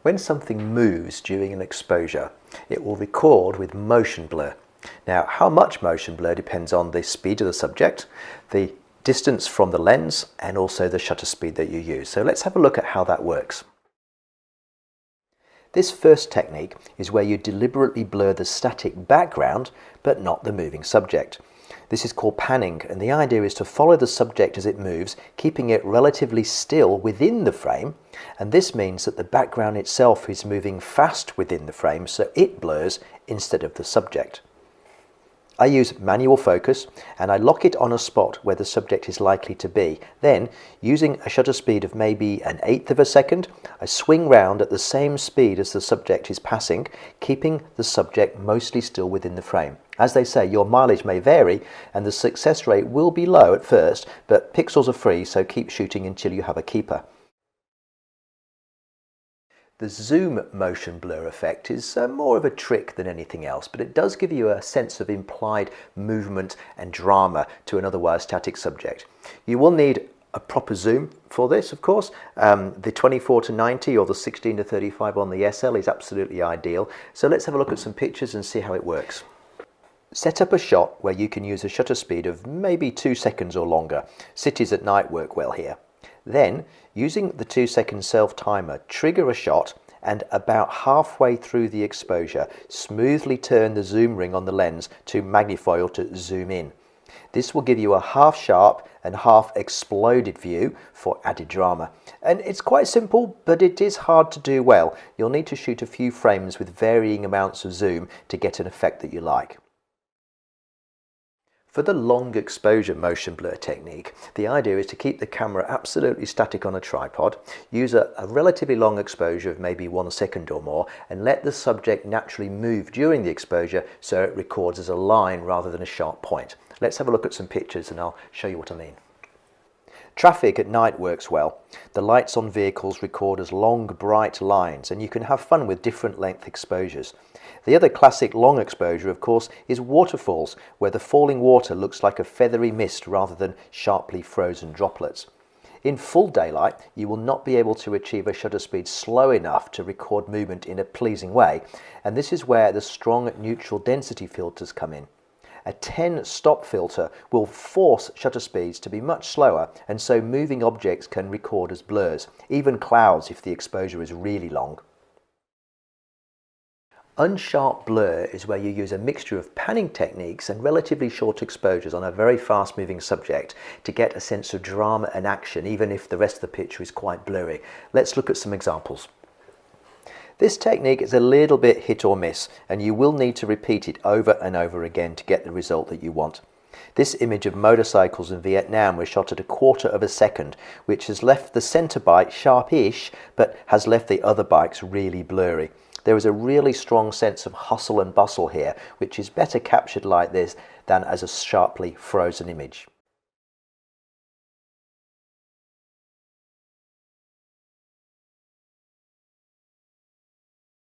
When something moves during an exposure, it will record with motion blur. Now, how much motion blur depends on the speed of the subject, the distance from the lens, and also the shutter speed that you use. So let's have a look at how that works. This first technique is where you deliberately blur the static background, but not the moving subject. This is called panning, and the idea is to follow the subject as it moves, keeping it relatively still within the frame, and this means that the background itself is moving fast within the frame, so it blurs instead of the subject. I use manual focus and I lock it on a spot where the subject is likely to be. Then, using a shutter speed of maybe 1/8 of a second, I swing round at the same speed as the subject is passing, keeping the subject mostly still within the frame. As they say, your mileage may vary and the success rate will be low at first, but pixels are free, so keep shooting until you have a keeper. The zoom motion blur effect is more of a trick than anything else, but it does give you a sense of implied movement and drama to an otherwise static subject. You will need a proper zoom for this, of course. The 24-90 or the 16-35 on the SL is absolutely ideal. So let's have a look at some pictures and see how it works. Set up a shot where you can use a shutter speed of maybe 2 seconds or longer. Cities at night work well here. Then, using the 2-second self-timer, trigger a shot and about halfway through the exposure, smoothly turn the zoom ring on the lens to magnify or to zoom in. This will give you a half sharp and half exploded view for added drama. And it's quite simple, but it is hard to do well. You'll need to shoot a few frames with varying amounts of zoom to get an effect that you like. For the long exposure motion blur technique, the idea is to keep the camera absolutely static on a tripod, use a relatively long exposure of maybe 1 second or more, and let the subject naturally move during the exposure so it records as a line rather than a sharp point. Let's have a look at some pictures and I'll show you what I mean. Traffic at night works well. The lights on vehicles record as long, bright lines, and you can have fun with different length exposures. The other classic long exposure, of course, is waterfalls, where the falling water looks like a feathery mist rather than sharply frozen droplets. In full daylight, you will not be able to achieve a shutter speed slow enough to record movement in a pleasing way, and this is where the strong neutral density filters come in. A 10-stop filter will force shutter speeds to be much slower, and so moving objects can record as blurs, even clouds if the exposure is really long. Unsharp blur is where you use a mixture of panning techniques and relatively short exposures on a very fast-moving subject to get a sense of drama and action, even if the rest of the picture is quite blurry. Let's look at some examples. This technique is a little bit hit or miss, and you will need to repeat it over and over again to get the result that you want. This image of motorcycles in Vietnam was shot at 1/4 of a second, which has left the centre bike sharpish, but has left the other bikes really blurry. There is a really strong sense of hustle and bustle here, which is better captured like this than as a sharply frozen image.